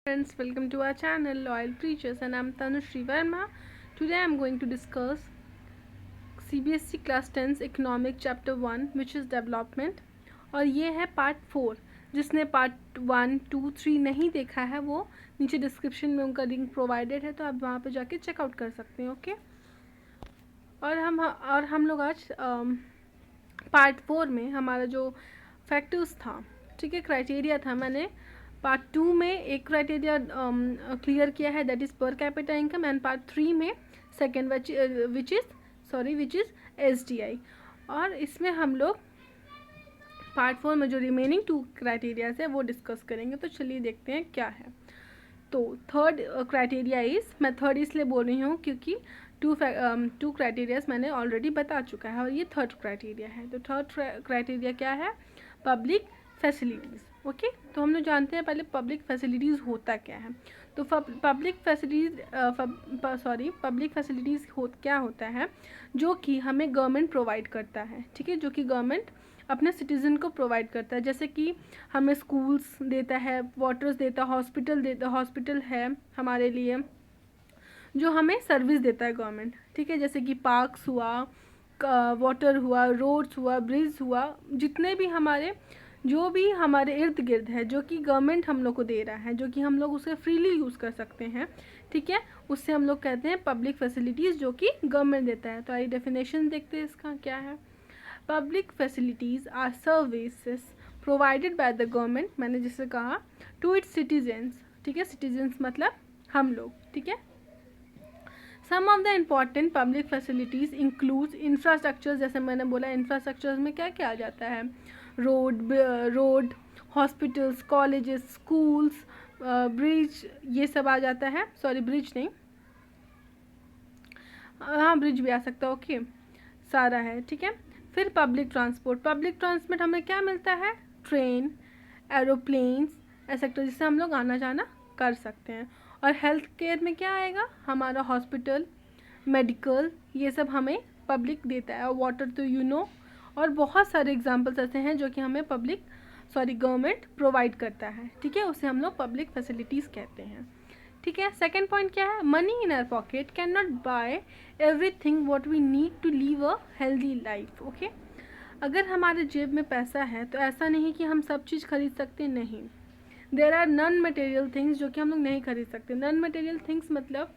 Friends, welcome to our channel Loyal Preachers, and I'm Tanushree Verma. Today I'm going to discuss CBSE Class 10 Economic Chapter 1 which is Development, और ये है part 4. जिसने part 1, 2, 3 नहीं देखा है वो नीचे डिस्क्रिप्शन में उनका लिंक प्रोवाइडेड है, तो आप वहाँ पे जाके चेकआउट कर सकते हैं. ओके, और हम लोग आज पार्ट 4 में हमारा जो फैक्टर्स था, ठीक है, क्राइटेरिया था, मैंने पार्ट 2 में एक क्राइटेरिया क्लियर किया है, that is per capita income, and part 3 में सेकेंड विच इज़ SDI. और इसमें हम लोग पार्ट 4 में जो रिमेनिंग 2 क्राइटेरियाज है वो डिस्कस करेंगे. तो चलिए देखते हैं क्या है. तो थर्ड क्राइटेरिया इज़, मैं थर्ड इसलिए बोल रही हूँ क्योंकि टू क्राइटेरियाज मैंने ऑलरेडी बता चुका है और ये थर्ड क्राइटेरिया है. तो थर्ड क्राइटेरिया क्या है? Public facilities. ओके, तो हम लोग जानते हैं पहले पब्लिक फैसिलिटीज़ होता क्या है. तो पब्लिक फैसिलिटीज़ क्या होता है, जो कि हमें गवर्नमेंट प्रोवाइड करता है. ठीक है, जो कि गवर्नमेंट अपने सिटीज़न को प्रोवाइड करता है. जैसे कि हमें स्कूल्स देता है, वाटर्स देता है, हॉस्पिटल है हमारे लिए जो हमें सर्विस देता है गवर्नमेंट. ठीक है, जैसे कि पार्क्स हुआ, वाटर हुआ, रोड्स हुआ, ब्रिज हुआ, जितने भी हमारे जो भी हमारे इर्द गिर्द है जो कि गवर्नमेंट हम लोग को दे रहा है, जो कि हम लोग उसे फ्रीली यूज़ कर सकते हैं. ठीक है, उससे हम लोग कहते हैं पब्लिक फैसिलिटीज़ जो कि गवर्नमेंट देता है. तो आइए डेफिनेशन देखते हैं इसका क्या है. Public facilities are services provided by the government, मैंने जिससे कहा, टू इट्स सिटीजन्स. ठीक है, सिटीजन्स मतलब हम लोग. ठीक है, some of the important public facilities includes infrastructure. जैसे मैंने बोला, इंफ्रास्ट्रक्चर में क्या क्या आ जाता है? Road, hospitals, colleges, schools, bridge, ये सब आ जाता है. सॉरी, ब्रिज नहीं, हाँ ब्रिज भी आ सकता है. ओके, सारा है. ठीक है, फिर पब्लिक ट्रांसपोर्ट हमें क्या मिलता है? ट्रेन, एरोप्लेन्स, एक्सेट्रा, जिससे हम लोग आना जाना कर सकते हैं. और हेल्थ केयर में क्या आएगा? हमारा हॉस्पिटल, मेडिकल, ये सब हमें पब्लिक देता है. और वाटर तो और बहुत सारे एग्जांपल्स ऐसे हैं जो कि हमें गवर्नमेंट प्रोवाइड करता है. ठीक है, उसे हम लोग पब्लिक फैसिलिटीज़ कहते हैं. ठीक है, सेकेंड पॉइंट क्या है? Money in our pocket can not buy everything what we need to live a healthy life. Okay, अगर हमारे जेब में पैसा है तो ऐसा नहीं कि हम सब चीज़ खरीद सकते, नहीं. There are non material things जो कि हम लोग नहीं खरीद सकते. नॉन मटेरियल थिंग्स मतलब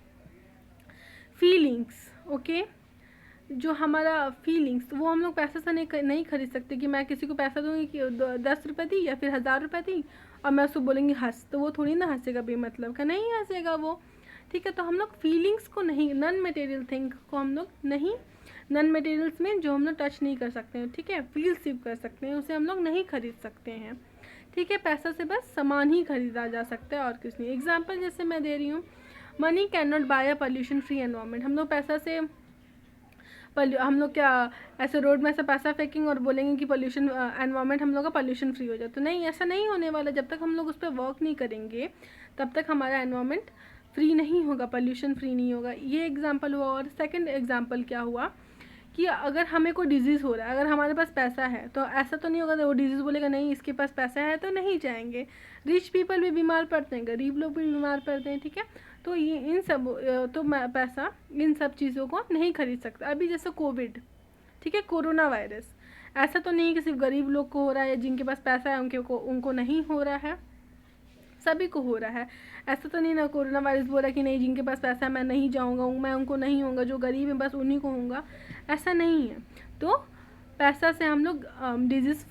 फीलिंग्स. ओके, जो हमारा फीलिंग्स, वो हम लोग पैसे से नहीं खरीद सकते. कि मैं किसी को पैसा दूंगी कि 10 रुपये दी या फिर 1000 रुपये दी और मैं उसको बोलेंगी हंस, तो वो थोड़ी ना हंसेगा बेमतलब का, नहीं हंसेगा वो. ठीक है, तो हम लोग फीलिंग्स को नहीं, नॉन मटेरियल थिंग को हम लोग नहीं, नॉन मटेरियल्स में जो हम लोग टच नहीं कर सकते हैं, ठीक है, फील सिर्फ कर सकते हैं, उसे हम लोग नहीं खरीद सकते हैं. ठीक है, पैसा से बस सामान ही खरीदा जा सकता है और कुछ नहीं. एग्जाम्पल जैसे मैं दे रही हूँ, money can not buy a pollution free environment. हम लोग पैसा से हम लोग क्या ऐसे रोड में ऐसा पैसा फेंकेंगे और बोलेंगे कि पॉल्यूशन एनवायरनमेंट हम लोग का पॉल्यूशन फ्री हो जाए? तो नहीं, ऐसा नहीं होने वाला. जब तक हम लोग उस पर वर्क नहीं करेंगे तब तक हमारा एनवायरनमेंट फ्री नहीं होगा, पॉल्यूशन फ्री नहीं होगा. ये एग्जांपल हुआ. और सेकंड एग्जांपल क्या हुआ कि अगर हमें कोई डिजीज़ हो रहा है, अगर हमारे पास पैसा है तो ऐसा तो नहीं होगा वो डिजीज़ बोलेगा नहीं इसके पास पैसा है तो नहीं जाएंगे. रिच पीपल भी बीमार पड़ते हैं, गरीब लोग भी बीमार पड़ते हैं. ठीक है, तो ये इन सब तो पैसा इन सब चीज़ों को नहीं खरीद सकता. अभी जैसे कोविड, ठीक है, कोरोना वायरस, ऐसा तो नहीं कि सिर्फ गरीब लोग को हो रहा है, जिनके पास पैसा है उनको नहीं हो रहा है, सभी को हो रहा है. ऐसा तो नहीं ना कोरोना वायरस बोला कि नहीं जिनके पास पैसा है मैं नहीं जाऊंगा, मैं उनको नहीं होऊंगा, जो गरीब है बस उन्हीं को होऊंगा, ऐसा नहीं है. तो पैसा से हम लोग डिजीज़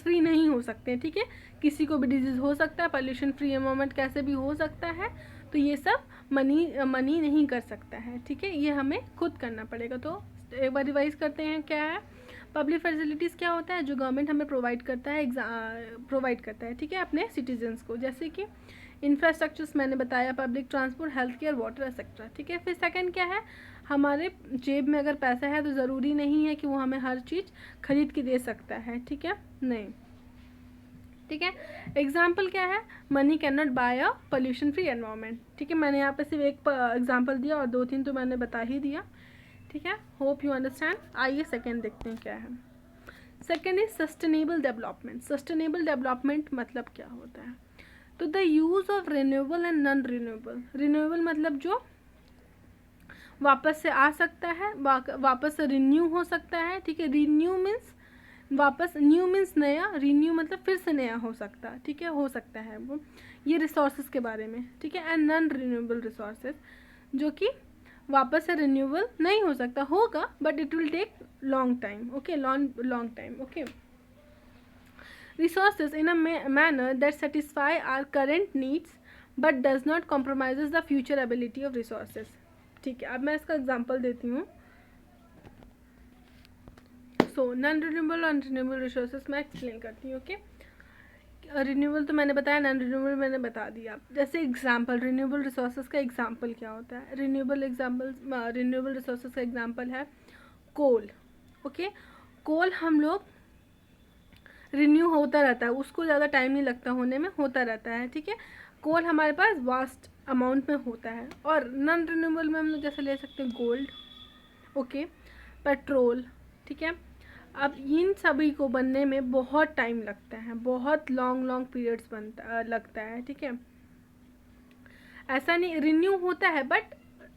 फ्री नहीं हो सकते. ठीक है, किसी को भी डिजीज़ हो सकता है, पॉल्यूशन फ्री एनवायरनमेंट कैसे भी हो सकता है. तो ये सब मनी नहीं कर सकता है. ठीक है, ये हमें खुद करना पड़ेगा. तो एक बार रिवाइज करते हैं क्या है. पब्लिक फैसिलिटीज़ क्या होता है? जो गवर्नमेंट हमें प्रोवाइड करता है, ठीक है, अपने सिटीजन्स को. जैसे कि इंफ्रास्ट्रक्चर्स मैंने बताया, public transport, health care, water etcetera. ठीक है, फिर सेकंड क्या है? हमारे जेब में अगर पैसा है तो ज़रूरी नहीं है कि वो हमें हर चीज़ खरीद के दे सकता है. ठीक है, नहीं. ठीक है, एग्जाम्पल क्या है? Money can not buy a pollution free environment. ठीक है, मैंने यहाँ पे सिर्फ एक एग्जाम्पल दिया और 2-3 तो मैंने बता ही दिया. ठीक है, होप यू अंडरस्टैंड. आइए सेकंड देखते हैं क्या है. Second is sustainable development. Sustainable development मतलब क्या होता है? तो the use of renewable and non renewable, renewable मतलब जो वापस से आ सकता है, वापस से रिन्यू हो सकता है, ठीक है। रिन्यू मीन्स वापस, न्यू मीन्स नया, रिन्यू मतलब फिर से नया हो सकता है, ठीक है, हो सकता है वो, ये रिसोर्सेज के बारे में, ठीक है। एंड नॉन रिन्यूएबल रिसोर्सेज जो कि वापस से रिन्यूएबल नहीं हो सकता, होगा but it will take long time, okay, long time, okay. Resources in a manner that satisfy our current needs but does not compromises the future ability of resources, ठीक है। अब मैं इसका एग्जांपल देती हूँ। सो नॉन रिन्यूएबल और renewable resources मैं explain करती हूँ, ओके। रिन्यूएबल तो मैंने बताया, नॉन रिन्यूएबल मैंने बता दिया। जैसे एग्जांपल रिन्यूएबल रिसोर्सेज का एग्जांपल क्या होता है, रिन्यूएबल रिसोर्सेज का एग्जांपल है कोल, ओके। कोल हम लोग रिन्यू होता रहता है, उसको ज़्यादा टाइम नहीं लगता होने में, होता रहता है, ठीक है। कोल हमारे पास वास्ट अमाउंट में होता है। और नॉन रिन्यूएबल में हम लोग जैसे ले सकते हैं गोल्ड, ओके, पेट्रोल, ठीक है। अब इन सभी को बनने में बहुत टाइम लगता है, बहुत लॉन्ग पीरियड्स लगता है, ठीक है। ऐसा नहीं, रिन्यू होता है बट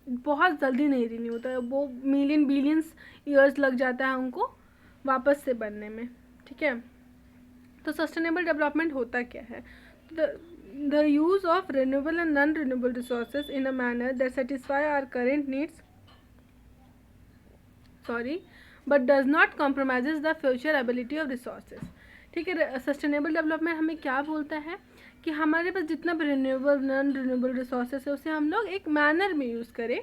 बहुत जल्दी नहीं रिन्यू होता है, वो मिलियन बिलियंस ईयर्स लग जाता है उनको वापस से बनने में, ठीक है। तो सस्टेनेबल डेवलपमेंट होता क्या है, the use of renewable and non renewable resources in a manner that satisfy our current needs, but does not compromises the future ability of resources, ठीक है। सस्टेनेबल डेवलपमेंट हमें क्या बोलता है कि हमारे पास जितना भी रिन्यूएबल नॉन रिन्यूएबल रिसोर्सेज है उसे हम लोग एक मैनर में यूज़ करें,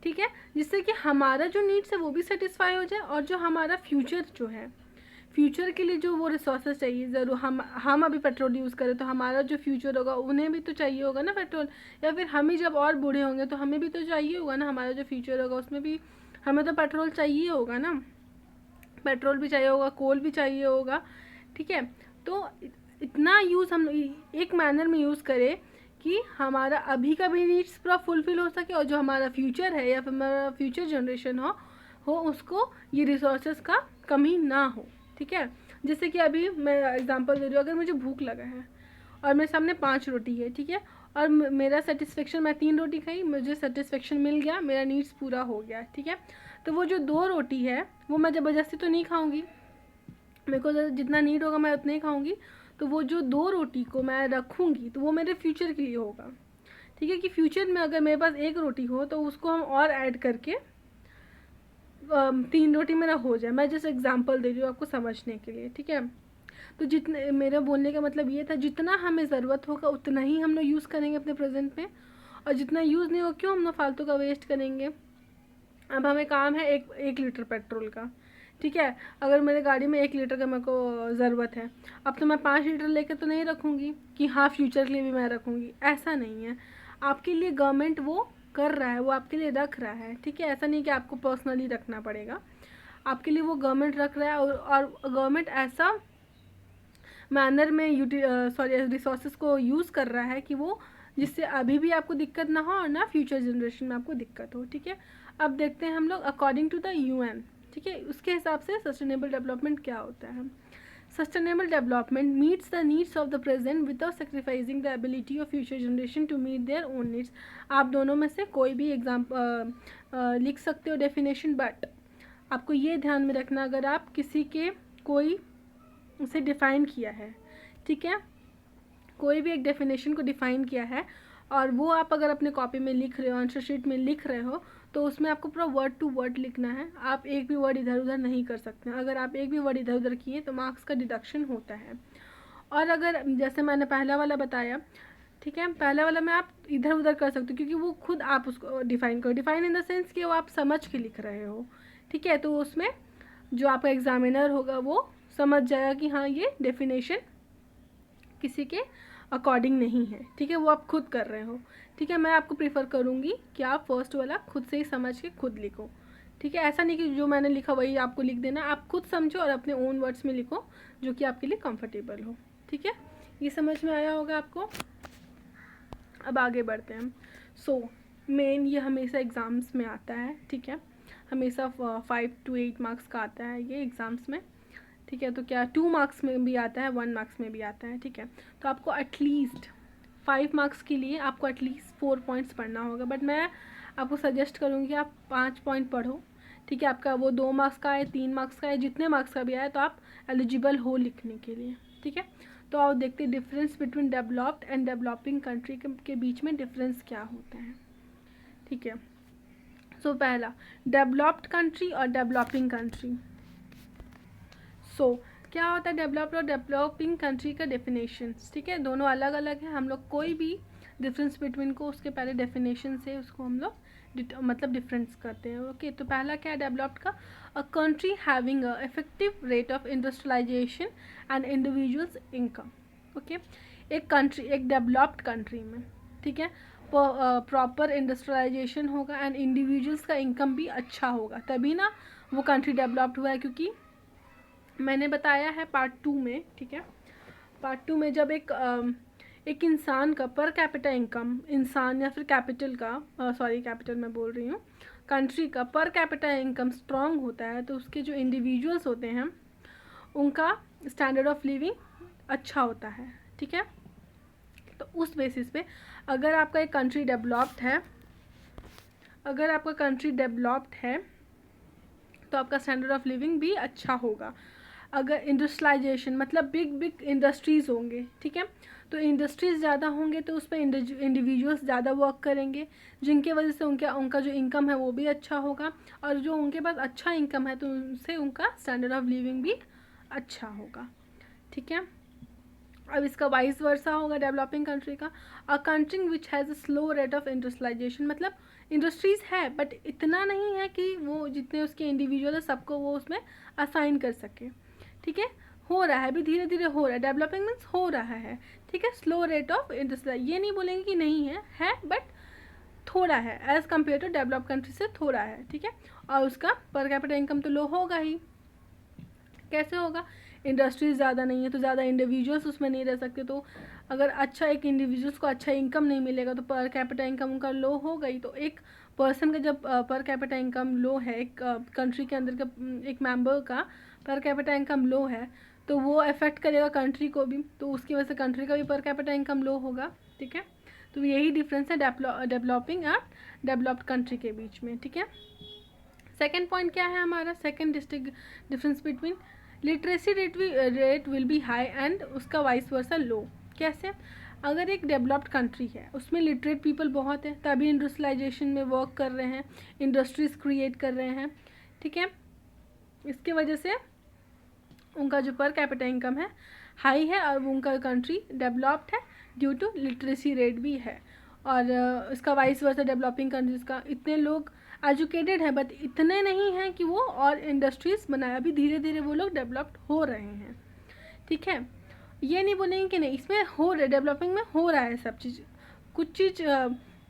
ठीक है, जिससे कि हमारा जो नीड्स है वो भी सेटिस्फाई हो जाए, और जो हमारा फ्यूचर जो है, फ्यूचर के लिए जो वो रिसोर्सेज चाहिए, ज़रूर हम अभी पेट्रोल यूज़ करें तो हमारा जो फ्यूचर होगा उन्हें भी तो चाहिए होगा ना पेट्रोल, या फिर हम ही जब और बूढ़े होंगे तो हमें भी तो चाहिए होगा ना, हमारा जो फ्यूचर होगा उसमें भी हमें तो पेट्रोल चाहिए होगा ना, पेट्रोल भी चाहिए होगा, कोल भी चाहिए होगा, ठीक है। तो इतना यूज़ हम एक मैनर में यूज़ करें कि हमारा अभी का भी नीड्स पूरा फुलफिल हो सके, और जो हमारा फ्यूचर है या फिर हमारा फ्यूचर जनरेशन हो उसको ये रिसोर्सेज का कमी ना हो, ठीक है। जैसे कि अभी मैं एग्जांपल दे रही हूँ, अगर मुझे भूख लगा है और मेरे सामने 5 रोटी है, ठीक है, और मेरा सेटिस्फेक्शन, मैं 3 रोटी खाई, मुझे सेटिस्फेक्शन मिल गया, मेरा नीड्स पूरा हो गया, ठीक है। तो वो जो 2 रोटी है वो मैं ज़बरदस्ती तो नहीं खाऊंगी, मेरे को जितना नीड होगा मैं उतना ही खाऊंगी। तो वो जो 2 रोटी को मैं रखूँगी तो वो मेरे फ्यूचर के लिए होगा, ठीक है। कि फ्यूचर में अगर मेरे पास 1 रोटी हो तो उसको हम और ऐड करके 3 रोटी मेरा हो जाए। मैं जैसे एग्जांपल दे रही हूँ आपको समझने के लिए, ठीक है। तो जितने, मेरा बोलने का मतलब ये था, जितना हमें ज़रूरत होगा उतना ही हम लोग यूज़ करेंगे अपने प्रेजेंट में, और जितना यूज़ नहीं हो क्यों हम लोग फालतू का वेस्ट करेंगे। अब हमें काम है एक लीटर पेट्रोल का, ठीक है। अगर मेरे गाड़ी में 1 लीटर का मेरे को ज़रूरत है, अब तो मैं 5 लीटर लेकर तो नहीं रखूँगी कि हाँ फ्यूचर के लिए भी मैं रखूँगी, ऐसा नहीं है। आपके लिए गवर्नमेंट वो कर रहा है, वो आपके लिए रख रहा है, ठीक है। ऐसा नहीं कि आपको पर्सनली रखना पड़ेगा, आपके लिए वो गवर्नमेंट रख रहा है, और गवर्नमेंट ऐसा मैनर में रिसोर्सेज को यूज़ कर रहा है कि वो, जिससे अभी भी आपको दिक्कत ना हो और ना फ्यूचर जनरेशन में आपको दिक्कत हो, ठीक है। अब देखते हैं हम लोग अकॉर्डिंग टू द UN, ठीक है, उसके हिसाब से सस्टेनेबल डेवलपमेंट क्या होता है। Sustainable development meets the needs of the present without sacrificing the ability of future generation to meet their own needs. आप दोनों में से कोई भी लिख सकते हो डेफिनेशन, बट आपको ये ध्यान में रखना, अगर आप किसी के कोई उसे डिफ़ाइन किया है, ठीक है, कोई भी एक डेफिनेशन को डिफ़ाइन किया है और वो आप अगर अपने कॉपी में लिख रहे हो, आंसर शीट में लिख रहे हो, तो उसमें आपको पूरा वर्ड टू वर्ड लिखना है। आप एक भी वर्ड इधर उधर नहीं कर सकते। अगर आप एक भी वर्ड इधर उधर किए तो मार्क्स का डिडक्शन होता है। और अगर जैसे मैंने पहला वाला बताया, ठीक है, पहला वाला में आप इधर उधर कर सकते हो क्योंकि वो खुद आप उसको डिफ़ाइन करो, डिफ़ाइन इन द सेंस कि वो आप समझ के लिख रहे हो, ठीक है। तो उसमें जो आपका एग्जामिनर होगा वो समझ जाएगा कि हाँ ये डेफिनेशन किसी के अकॉर्डिंग नहीं है, ठीक है, वो आप खुद कर रहे हो, ठीक है। मैं आपको प्रीफर करूँगी कि आप फर्स्ट वाला खुद से ही समझ के खुद लिखो, ठीक है। ऐसा नहीं कि जो मैंने लिखा वही आपको लिख देना, आप खुद समझो और अपने ओन वर्ड्स में लिखो जो कि आपके लिए कंफर्टेबल हो, ठीक है। ये समझ में आया होगा आपको। अब आगे बढ़ते हैं। सो मेन ये हमेशा एग्ज़ाम्स में आता है, ठीक है, हमेशा 5 to 8 मार्क्स का आता है ये एग्ज़ाम्स में, ठीक है। तो क्या 2 मार्क्स में भी आता है, 1 मार्क्स में भी आता है, ठीक है। तो आपको एटलीस्ट 5 मार्क्स के लिए आपको एटलीस्ट 4 पॉइंट्स पढ़ना होगा, बट मैं आपको सजेस्ट करूँगी कि आप 5 पॉइंट पढ़ो, ठीक है। आपका वो 2 मार्क्स का है, 3 मार्क्स का है, जितने मार्क्स का भी आए तो आप एलिजिबल हो लिखने के लिए, ठीक है। तो आओ देखते हैं difference between developed and developing country के बीच में डिफरेंस क्या होता है, ठीक है। सो पहला डेवलप्ड कंट्री और डेवलपिंग कंट्री। सो क्या होता है डेवलप्ड और डेवलपिंग कंट्री का डेफिनेशंस, ठीक है। दोनों अलग अलग है, हम लोग कोई भी डिफरेंस बिटवीन को उसके पहले डेफिनेशन से उसको हम लोग मतलब डिफरेंस करते हैं, ओके। तो पहला क्या है डेवलप्ड का, a country having a effective rate of industrialization and individuals income, okay. एक कंट्री, एक डेवलप्ड कंट्री में, ठीक है, प्रॉपर इंडस्ट्रियलाइजेशन होगा एंड इंडिविजुअल्स का इनकम भी अच्छा होगा, तभी ना वो कंट्री डेवलप्ड हुआ है। क्योंकि मैंने बताया है पार्ट 2 में, ठीक है, पार्ट 2 में जब एक इंसान का पर कैपिटा इनकम, इंसान या फिर कैपिटल का सॉरी कैपिटल मैं बोल रही हूँ, कंट्री का पर कैपिटा इनकम स्ट्रांग होता है तो उसके जो इंडिविजुअल्स होते हैं उनका स्टैंडर्ड ऑफ लिविंग अच्छा होता है, ठीक है। तो उस बेसिस पे अगर आपका एक कंट्री डेवलप्ड है, अगर आपका कंट्री डेवलप्ड है तो आपका स्टैंडर्ड ऑफ लिविंग भी अच्छा होगा। अगर इंडस्ट्रियलाइजेशन मतलब बिग बिग इंडस्ट्रीज़ होंगे, ठीक है, तो इंडस्ट्रीज़ ज़्यादा होंगे तो उस पर इंडिविजुअल्स ज़्यादा वर्क करेंगे, जिनके वजह से उनका जो इनकम है वो भी अच्छा होगा, और जो उनके पास अच्छा इनकम है तो उनसे उनका स्टैंडर्ड ऑफ लिविंग भी अच्छा होगा, ठीक है। अब इसका वाइस वर्सा होगा डेवलपिंग कंट्री का, a country which has a slow rate of industrialization, मतलब इंडस्ट्रीज़ है बट इतना नहीं है कि वो जितने उसके इंडिविजुअल है सबको वो उसमें असाइन कर सके, ठीक है। हो रहा है अभी धीरे धीरे हो रहा है, डेवलपिंग मीन्स हो रहा है, ठीक है। स्लो रेट ऑफ इंडस्ट्रियल, ये नहीं बोलेंगे कि नहीं है बट थोड़ा है, as compare to develop country से थोड़ा है, ठीक है। और उसका पर कैपिटा इनकम तो लो होगा ही, कैसे होगा, इंडस्ट्रीज ज़्यादा नहीं है तो ज़्यादा इंडिविजुअल्स उसमें नहीं रह सकते, तो अगर अच्छा एक इंडिविजुअल्स को अच्छा इनकम नहीं मिलेगा तो पर कैपिटा इनकम उनका लो हो गई। तो एक पर्सन का जब पर कैपिटा इनकम लो है, एक कंट्री के अंदर का एक मेंबर का पर कैपिटा इनकम लो है तो वो अफेक्ट करेगा कंट्री को भी, तो उसकी वजह से कंट्री का भी पर कैपिटा इनकम लो होगा, ठीक है। तो यही डिफरेंस है डेवलपिंग और डेवलप्ड कंट्री के बीच में, ठीक है। सेकेंड पॉइंट क्या है हमारा, second difference between literacy rate will be high and उसका वाइस वर्सा लो। कैसे, अगर एक डेवलप्ड कंट्री है उसमें लिटरेट पीपल बहुत है तभी इंडस्ट्रियलाइजेशन में वर्क कर रहे हैं, इंडस्ट्रीज क्रिएट कर रहे हैं, ठीक है। इसके वजह से उनका जो पर कैपिटा इनकम है हाई है और उनका कंट्री डेवलप्ड है ड्यू टू लिटरेसी रेट भी है। और इसका वाइस वर्सा डेवलपिंग कंट्रीज़ का इतने लोग एजुकेटेड है बट इतने नहीं हैं कि वो और इंडस्ट्रीज़ बनाए, अभी धीरे धीरे वो लोग डेवलप्ड हो रहे हैं, ठीक है। ये नहीं बोलेंगे कि नहीं, इसमें हो रहा है, डेवलपिंग में हो रहा है सब चीज़, कुछ चीज़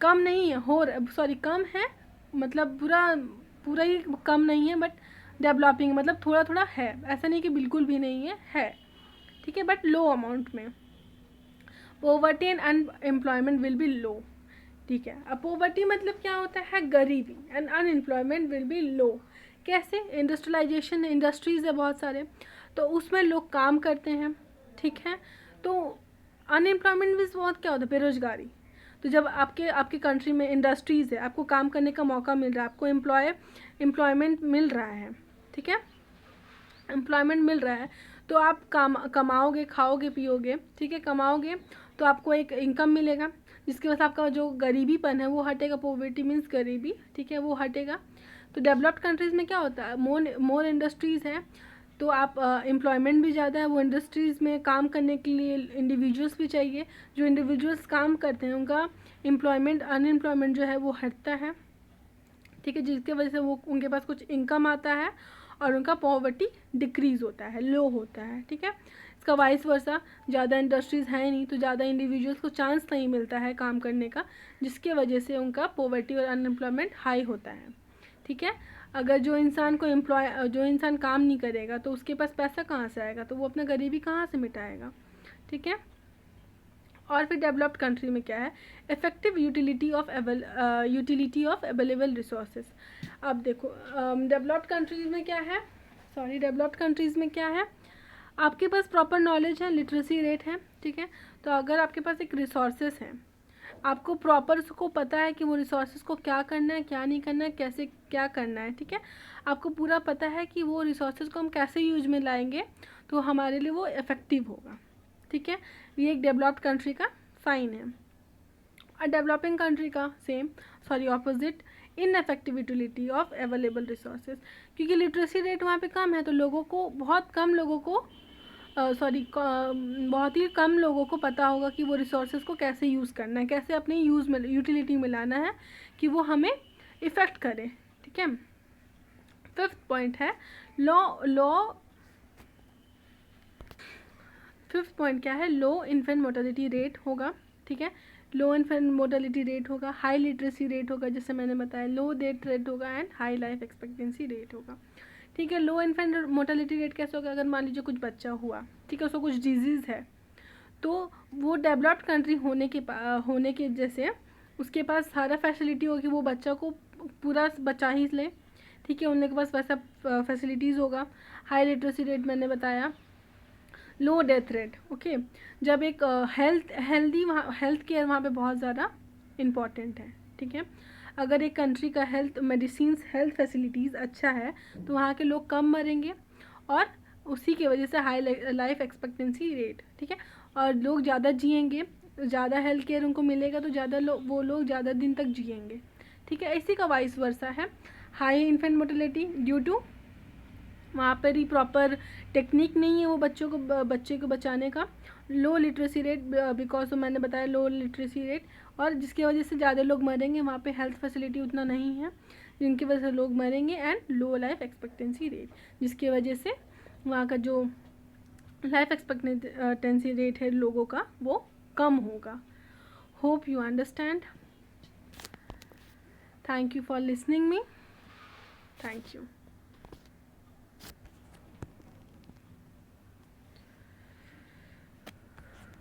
कम नहीं है, हो सॉरी कम है, मतलब पूरा ही कम नहीं है, बट डेवलपिंग मतलब थोड़ा थोड़ा है, ऐसा नहीं कि बिल्कुल भी नहीं है, ठीक है, बट लो अमाउंट में। Poverty and unemployment will be low, ठीक है। अब पॉवर्टी मतलब क्या होता है, गरीबी, and unemployment will be low. कैसे, इंडस्ट्रियलाइजेशन, इंडस्ट्रीज़ है बहुत सारे तो उसमें लोग काम करते हैं, ठीक है। तो अनएम्प्लॉयमेंट मीन्स बहुत क्या होता है, बेरोजगारी। तो जब आपके कंट्री में इंडस्ट्रीज़ है, आपको काम करने का मौका मिल रहा है, आपको एम्प्लॉयमेंट मिल रहा है, ठीक है, एम्प्लॉयमेंट मिल रहा है तो आप कमाओगे, खाओगे पियोगे, ठीक है, कमाओगे तो आपको एक इनकम मिलेगा जिसकी वजह से आपका जो गरीबीपन है वो हटेगा, पॉवर्टी मीन्स गरीबी, ठीक है, वो हटेगा। तो डेवलप्ड कंट्रीज़ में क्या होता है, मोर इंडस्ट्रीज़ है तो आप एम्प्लॉयमेंट भी ज़्यादा है, वो इंडस्ट्रीज़ में काम करने के लिए इंडिविजुअल्स भी चाहिए, जो इंडिविजुअल्स काम करते हैं उनका अनएम्प्लॉयमेंट जो है वो हटता है, ठीक है, जिसकी वजह से वो उनके पास कुछ इनकम आता है और उनका पॉवर्टी डिक्रीज़ होता है, लो होता है, ठीक है। इसका वाइस वर्सा, ज़्यादा इंडस्ट्रीज़ हैं नहीं तो ज़्यादा इंडिविजुअल्स को चांस नहीं मिलता है काम करने का, जिसके वजह से उनका पॉवर्टी और अनएम्प्लॉयमेंट हाई होता है, ठीक है। अगर जो इंसान काम नहीं करेगा तो उसके पास पैसा कहाँ से आएगा, तो वो अपना गरीबी कहाँ से मिटाएगा, ठीक है। और फिर डेवलप्ड कंट्री में क्या है, effective utility of available resources. अब देखो डेवलप्ड कंट्रीज़ में क्या है, आपके पास प्रॉपर नॉलेज है, लिटरेसी रेट है, ठीक है, तो अगर आपके पास एक रिसोर्सेस है, आपको प्रॉपर उसको पता है कि वो रिसोर्सेज को क्या करना है, क्या नहीं करना है, कैसे क्या करना है, ठीक है, आपको पूरा पता है कि वो रिसोर्सेज को हम कैसे यूज में लाएंगे तो हमारे लिए वो इफ़ेक्टिव होगा, ठीक है। ये एक डेवलप्ड कंट्री का साइन है। और डेवलपिंग कंट्री का opposite, ineffective utility of available resources, क्योंकि लिटरेसी रेट वहाँ पे कम है तो लोगों को, बहुत कम लोगों को बहुत ही कम लोगों को पता होगा कि वो रिसोर्सेज को कैसे यूज़ करना है, कैसे अपने यूज़ में यूटिलिटी में लाना है कि वो हमें इफ़ेक्ट करे, ठीक है। फिफ्थ पॉइंट है फिफ्थ पॉइंट क्या है, लो इन्फेंट मोर्टेलिटी रेट होगा, ठीक है। लो इन्फेंट मोर्टेलिटी रेट होगा, हाई लिटरेसी रेट होगा जैसे मैंने बताया, लो डेथ रेट होगा and high life expectancy rate होगा, ठीक है। लो इन्फेंट मोर्टेलिटी रेट कैसे होगा, अगर मान लीजिए कुछ बच्चा हुआ, ठीक है, उसको कुछ डिजीज़ है, तो वो डेवलप्ड कंट्री होने के जैसे उसके पास सारा फैसिलिटी होगी, वो बच्चा को पूरा बचा ही ले, ठीक है, उनके पास वैसा फैसिलिटीज़ होगा। हाई लिटरेसी रेट मैंने बताया, लो डेथ रेट, ओके। जब एक हेल्थ केयर वहाँ पे बहुत ज़्यादा इम्पॉर्टेंट है, ठीक है। अगर एक कंट्री का हेल्थ फैसिलिटीज़ अच्छा है तो वहाँ के लोग कम मरेंगे और उसी की वजह से हाई लाइफ एक्सपेक्टेंसी रेट, ठीक है, और लोग ज़्यादा जिएंगे, ज़्यादा हेल्थ केयर उनको मिलेगा तो ज़्यादा वो लोग ज़्यादा दिन तक जिएंगे, ठीक है। इसी का वाइस वर्सा है, high infant mortality due to वहाँ पर ही प्रॉपर टेक्निक नहीं है वो बच्चे को बचाने का। लो लिटरेसी रेट बिकॉज मैंने बताया लो लिटरेसी रेट, और जिसकी वजह से ज़्यादा लोग मरेंगे, वहाँ पे हेल्थ फैसिलिटी उतना नहीं है जिनकी वजह से लोग मरेंगे, and low life expectancy rate जिसकी वजह से वहाँ का जो लाइफ एक्सपेक्टेंसी रेट है लोगों का वो कम होगा। Hope you understand. Thank you for listening me. Thank you.